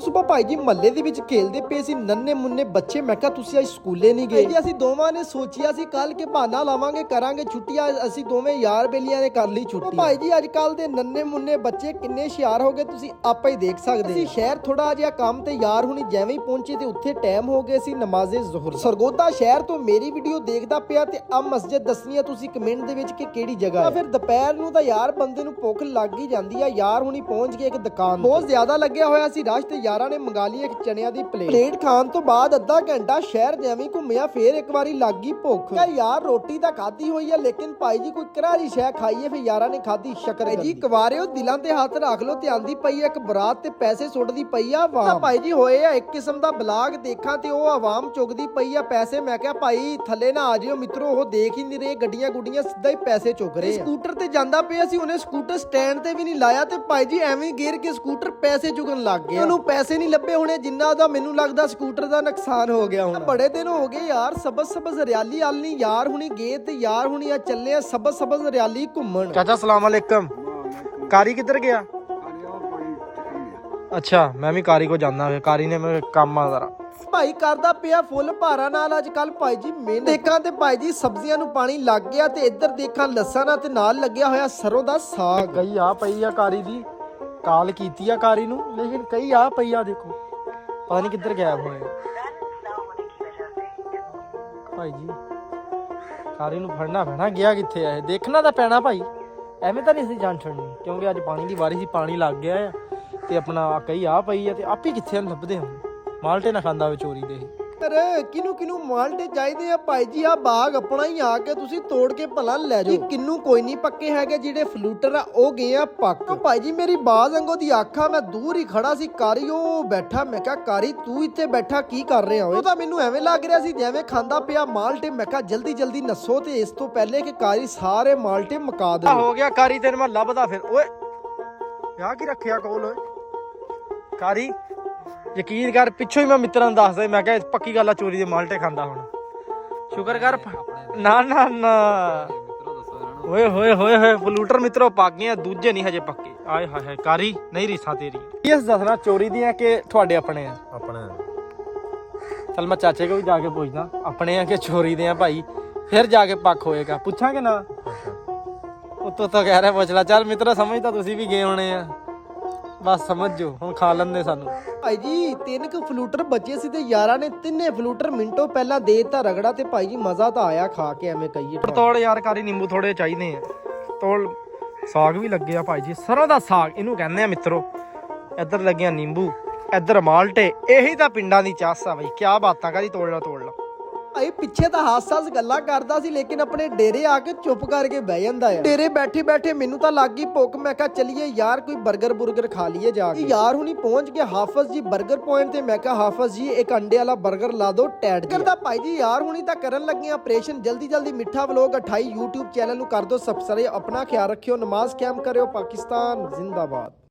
ਸੁਬਾ ਭਾਈ ਜੀ ਮਹੱਲੇ ਦੇ ਵਿੱਚ ਖੇਲਦੇ ਪਏ ਸੀ ਨੰਨੇ ਮੁੰਨੇ ਬੱਚੇ। ਮੈਂ ਕਿਹਾ ਤੁਸੀਂ ਅੱਜ ਸਕੂਲੇ ਨਹੀਂ ਗਏ ਜੀ। ਅਸੀਂ ਦੋਵਾਂ ਨੇ ਸੋਚਿਆ ਸੀ ਕੱਲ ਕੇ ਬਹਾਨਾ ਲਾਵਾਂਗੇ, ਕਰਾਂਗੇ ਛੁੱਟੀਆਂ। ਅਸੀਂ ਦੋਵੇਂ ਯਾਰ ਬੇਲੀਆਂ ਨੇ ਕਰ ਲਈ ਛੁੱਟੀ। ਭਾਈ ਜੀ ਅੱਜ ਕੱਲ ਦੇ ਨੰਨੇ ਮੁੰਨੇ ਬੱਚੇ ਕਿੰਨੇ ਹੁਸ਼ਿਆਰ ਹੋ ਗਏ, ਤੁਸੀਂ ਆਪੇ ਹੀ ਦੇਖ ਸਕਦੇ। ਅਸੀਂ ਸ਼ਹਿਰ ਥੋੜਾ ਜਿਹਾ ਕੰਮ ਤੇ ਯਾਰ ਹੁਣੀ ਜਿਵੇਂ ਹੀ ਪਹੁੰਚੇ ਤੇ ਉੱਥੇ ਟਾਈਮ ਹੋ ਗਏ ਸੀ ਨਮਾਜ਼ੇ ਜ਼ੁਹਰ। ਸਰਗੋਦਾ ਸ਼ਹਿਰ ਤੋਂ ਮੇਰੀ ਵੀਡੀਓ ਦੇਖਦਾ ਪਿਆ ਤੇ ਆ ਮਸਜਿਦ ਦੱਸਣੀ ਆ ਤੁਸੀਂ ਕਮੈਂਟ ਦੇ ਵਿੱਚ ਕਿ ਕਿਹੜੀ ਜਗ੍ਹਾ ਹੈ। ਫਿਰ ਦੁਪਹਿਰ ਨੂੰ ਤਾਂ ਯਾਰ ਬੰਦੇ ਨੂੰ ਭੁੱਖ ਲੱਗ ਹੀ ਜਾਂਦੀ ਆ। ਯਾਰ ਹੁਣੀ ਪਹੁੰਚ ਗਏ ਇੱਕ ਦੁਕਾਨ, ਬਹੁਤ ਜ਼ਿਆਦਾ ਲੱਗਿਆ ਹੋਇਆ ਸੀ ਰਸ਼ ਤੇ ਯਾਰਾਂ ਨੇ ਮੰਗਾ ਲਈ ਇੱਕ ਚਨਿਆਂ ਦੀ ਪਲੇਟ ਖਾਣ ਤੋਂ ਬਾਅਦ ਅੱਧਾ ਘੰਟਾ ਸ਼ਹਿਰ ਜਿਵੇਂ ਘੁੰਮਿਆ, ਫੇਰ ਇੱਕ ਵਾਰੀ ਲੱਗ ਗਈ ਭੁੱਖ। ਯਾਰ ਰੋਟੀ ਤਾਂ ਖਾਧੀ ਹੋਈ ਆ ਲੇਕਿਨ ਭਾਈ ਜੀ ਕੋਈ ਕਰਾਰੀ ਸ਼ੈ ਖਾਈਏ। ਫਿਰ ਯਾਰਾਂ ਨੇ ਖਾਧੀ ਸ਼ੱਕਰ ਜੀ। ਕੁਵਾਰਿਓ ਦਿਲਾਂ ਤੇ ਹੱਥ ਰੱਖ ਲੋ ਤੇ ਆਂਦੀ ਪਈ ਇੱਕ ਬਰਾਤ ਤੇ ਪੈਸੇ ਸੁੱਟਦੀ ਪਈ ਆ ਆਵਾਮ। ਭਾਈ ਜੀ ਹੋਏ ਆ ਇੱਕ ਕਿਸਮ ਦਾ ਬਲਾਗ ਦੇਖਾਂ ਤੇ ਉਹ ਆਵਾਮ ਚੁਗਦੀ ਪਈ ਆ ਪੈਸੇ। ਮੈਂ ਕਿਹਾ ਭਾਈ ਥੱਲੇ ਨਾ ਆ ਜਿਓ ਮਿੱਤਰੋ, ਉਹ ਦੇਖ ਹੀ ਨਹੀਂ ਰਹੇ ਗੱਡੀਆਂ ਗੁੱਡੀਆਂ ਸਿੱਧਾ ਹੀ ਪੈਸੇ ਚੁੱਕ ਰਹੇ। ਸਕੂਟਰ ਤੇ ਜਾਂਦਾ ਪਿਆ ਸੀ, ਉਹਨੇ ਸਕੂਟਰ ਸਟੈਂਡ ਤੇ ਵੀ ਨਹੀਂ ਲਾਇਆ ਤੇ ਭਾਈ ਜੀ ਐਵੇਂ ਗੇਰ ਕੇ ਸਕੂਟਰ ਪੈਸੇ ਚੁਗਣ ਲੱਗ ਗਿਆ। ਉਹਨੂੰ ਪੈਸੇ ਨਹੀਂ ਲੱਭੇ ਹੋਣੇ ਜਿੰਨਾ ਉਹਦਾ ਮੈਨੂੰ ਲੱਗਦਾ ਸਕੂਟਰ ਦਾ ਨੁਕਸਾਨ ਹੋ ਗਿਆ ਹੁਣ। ਬੜੇ ਦਿਨ ਹੋ ਗਏ ਯਾਰ ਸਬਜ਼ ਰਿਆਲੀ ਆਲ ਨਹੀਂ ਯਾਰ ਹੁਣੀ ਗਏ ਤੇ ਯਾਰ ਹੁਣੀ ਆ ਚੱਲੇ ਆ ਸਬਜ਼ ਰਿਆਲੀ ਘੁੰਮਣ। ਚਾਚਾ ਸਲਾਮ ਅਲੈਕਮ। ਕਾਰੀ ਕਿੱਧਰ ਗਿਆ? ਅੱਛਾ ਮੈਂ ਵੀ ਕਾਰੀ ਕੋ ਜਾਂਦਾ, ਕਾਰੀ ਨੇ ਮੇਰੇ ਕੰਮ ਆ ਜ਼ਰਾ। ਭਾਈ ਕਰਦਾ ਪਿਆ ਫੁੱਲ ਭਾਰਾ ਨਾਲ ਅੱਜ ਕੱਲ ਭਾਈ ਜੀ ਮਿਹਨਤ। ਦੇਖਾਂ ਤੇ ਭਾਈ ਜੀ ਸਬਜ਼ੀਆਂ ਨੂੰ ਪਾਣੀ ਲੱਗ ਗਿਆ ਤੇ ਇੱਧਰ ਦੇਖਾਂ ਲਸਣ ਤੇ ਨਾਲ ਲੱਗਿਆ ਹੋਇਆ ਸਰੋਂ ਦਾ ਸਾਗ। ਗਈ ਆ ਪਈ ਆ ਕਾਰੀ ਦੀ, ਕਾਲ ਕੀਤੀ ਆ ਕਾਰੀ ਨੂੰ ਲੇਕਿਨ ਕਈ ਆ ਪਈ ਆ ਦੇਖੋ, ਪਤਾ ਨਹੀਂ ਕਿੱਧਰ ਗਾਇਬ ਹੋਏ ਭਾਈ ਜੀ। ਕਾਰੀ ਨੂੰ ਫੜਨਾ ਪੈਣਾ, ਗਿਆ ਕਿੱਥੇ ਆ ਇਹ, ਦੇਖਣਾ ਤਾਂ ਪੈਣਾ ਭਾਈ। ਐਵੇਂ ਤਾਂ ਨਹੀਂ ਅਸੀਂ ਜਾਨ ਛੱਡਣੀ ਕਿਉਂਕਿ ਅੱਜ ਪਾਣੀ ਦੀ ਵਾਰੀ ਸੀ, ਪਾਣੀ ਲੱਗ ਗਿਆ ਆ ਤੇ ਆਪਣਾ ਕਈ ਆ ਪਈ ਆ ਤੇ ਆਪੇ ਕਿੱਥੇ ਲੱਭਦੇ ਹੁਣ। ਮਾਲਟੇ ਨਾ ਖਾਂਦਾ ਵੇ ਚੋਰੀ ਦੇ ਕਿਨੂੰ ਮਾਲਟੇ ਚਾਹੀਦੇ ਆ ਭਾਈ ਜੀ। ਆ ਬਾਗ ਆਪਣਾ ਹੀ ਆ ਕੇ ਤੁਸੀਂ ਤੋੜ ਕੇ ਭਲਾ ਲੈ ਜਾਓ। ਕਿੰਨੂ ਕੋਈ ਨਹੀਂ ਪੱਕੇ ਹੈਗੇ, ਜਿਹੜੇ ਫਲੂਟਰ ਆ ਉਹ ਗਏ ਆ ਪੱਕ। ਭਾਈ ਜੀ ਮੇਰੀ ਬਾਜ਼ ਅੰਗੋ ਦੀ ਆਖਾਂ, ਮੈਂ ਦੂਰ ਹੀ ਖੜਾ ਸੀ, ਕਾਰੀ ਉਹ ਬੈਠਾ। ਮੈਂ ਕਿਹਾ ਕਾਰੀ ਤੂੰ ਇੱਥੇ ਬੈਠਾ ਕੀ ਕਰ ਰਿਹਾ ਓਏ? ਉਹ ਤਾਂ ਮੈਨੂੰ ਐਵੇਂ ਲੱਗ ਰਿਹਾ ਸੀ ਜਿਵੇਂ ਖਾਂਦਾ ਪਿਆ ਮਾਲਟੇ। ਮੈਂ ਕਿਹਾ ਜਲਦੀ ਨੱਸੋ ਤੇ ਇਸ ਤੋਂ ਪਹਿਲੇ ਕਿ ਕਾਰੀ ਸਾਰੇ ਮਾਲਟੇ ਮੁਕਾ ਦੇ। ਹੋ ਗਿਆ ਕਾਰੀ ਤੈਨੂੰ ਮੈਂ ਲੱਭਦਾ ਫਿਰ। ਓਏ ਆ ਕੀ ਰੱਖਿਆ ਕੋਲ ਓਏ? ਕਾਰੀ ਯਕੀਨ ਕਰ ਪਿੱਛੋਂ ਹੀ ਮੈਂ ਮਿੱਤਰਾਂ ਨੂੰ ਦੱਸਦਾ, ਮੈਂ ਕਿਹਾ ਪੱਕੀ ਗੱਲ ਆ ਚੋਰੀ ਦੇ ਮਾਲਟੇ ਖਾਂਦਾ ਹੁਣ। ਸ਼ੁਕਰ ਕਰ ਨਾ ਓਏ ਫਲੂਟਰ ਮਿੱਤਰੋ ਪੱਕ ਗਏ, ਦੂਜੇ ਨਹੀਂ ਹਜੇ ਪੱਕੇ। ਆਏ ਹਾਏ ਕਾਰੀ ਨਹੀਂ ਰੀਸਾਂ ਤੇਰੀ। ਇਸ ਦੱਸਣਾ ਚੋਰੀ ਦੀਆਂ ਕਿ ਤੁਹਾਡੇ ਆਪਣੇ ਆ? ਆਪਣੇ। ਚਲ ਮੈਂ ਚਾਚੇ ਕੋ ਵੀ ਜਾ ਕੇ ਪੁੱਛਦਾ ਆਪਣੇ ਆ ਕਿ ਚੋਰੀ ਦੇ ਆ ਭਾਈ, ਫਿਰ ਜਾ ਕੇ ਪੱਕ ਹੋਏਗਾ। ਪੁੱਛਾਂਗੇ ਨਾ ਉਤੋਂ ਤਾਂ ਕਹਿ ਰਿਹਾ ਪੁੱਛ ਲੈ। ਚੱਲ ਮਿੱਤਰੋ ਸਮਝ ਤਾਂ ਤੁਸੀਂ ਵੀ ਗਏ ਹੋਣੇ ਆ, ਬਸ ਸਮਝੋ ਹੁਣ ਖਾ ਲੈਂਦੇ ਸਾਨੂੰ। ਭਾਈ ਜੀ 3 ਫਲੂਟਰ ਬਚੇ ਸੀ ਤੇ ਯਾਰਾਂ ਨੇ 3 ਫਲੂਟਰ ਮਿੰਟੋ ਪਹਿਲਾਂ ਦੇ ਦਿੱਤਾ ਰਗੜਾ ਤੇ ਭਾਈ ਜੀ ਮਜ਼ਾ ਤਾਂ ਆਇਆ ਖਾ ਕੇ ਐਵੇਂ ਕਹੀਏ। ਤੋੜ ਯਾਰ ਕਾਰੀ ਨਿੰਬੂ ਥੋੜੇ ਚਾਹੀਦੇ ਆ। ਤੋੜ ਸਾਗ ਵੀ ਲੱਗੇ ਆ ਭਾਈ ਜੀ, ਸਰੋਂ ਦਾ ਸਾਗ ਇਹਨੂੰ ਕਹਿੰਦੇ ਆ ਮਿੱਤਰੋ। ਇੱਧਰ ਲੱਗਿਆ ਨਿੰਬੂ, ਇੱਧਰ ਮਾਲਟੇ, ਇਹੀ ਤਾਂ ਪਿੰਡਾਂ ਦੀ ਚਾਸ ਆ ਬਈ। ਕਿਆ ਬਾਤਾਂ ਕਾਦੀ ਤੋੜ ਲਾ। ਭਾਈ ਪਿੱਛੇ ਤਾਂ ਹਾਸ ਗੱਲਾਂ ਕਰਦਾ ਸੀ ਲੇਕਿਨ ਆਪਣੇ ਡੇਰੇ ਆ ਕੇ ਚੁੱਪ ਕਰਕੇ ਬਹਿ ਜਾਂਦਾ ਹੈ। ਡੇਰੇ ਬੈਠੇ ਮੈਨੂੰ ਤਾਂ ਲੱਗ ਗਈ ਭੁੱਖ। ਮੈਂ ਕਿਹਾ ਚਲੀਏ ਯਾਰ ਕੋਈ ਬਰਗਰ ਖਾ ਲਈਏ ਜਾ ਕੇ। ਯਾਰ ਹੁਣੀ ਪਹੁੰਚ ਕੇ ਹਾਫਜ਼ ਜੀ 버ਗਰ ਪੁਆਇੰਟ ਤੇ। ਮੈਂ ਕਿਹਾ ਹਾਫਜ਼ ਜੀ ਇੱਕ ਅੰਡੇ ਵਾਲਾ 버ਗਰ ਲਾ ਦੋ ਟੈਟ ਕਰਦਾ। ਭਾਈ ਜੀ ਯਾਰ ਹੁਣੀ ਤਾਂ ਕਰਨ ਲੱਗੇ ਆਪਰੇਸ਼ਨ ਜਲਦੀ ਮਿੱਠਾ ਵਲੋਗ 28 YouTube ਚੈਨਲ ਨੂੰ ਕਰ ਦੋ ਸਬਸਕ੍ਰਾਈਬ। ਆਪਣਾ ਖਿਆਲ ਰੱਖਿਓ, ਨਮਾਜ਼ ਕਾਇਮ ਕਰਿਓ, ਪਾਕਿਸਤਾਨ ਜ਼ਿੰਦਾਬਾਦ।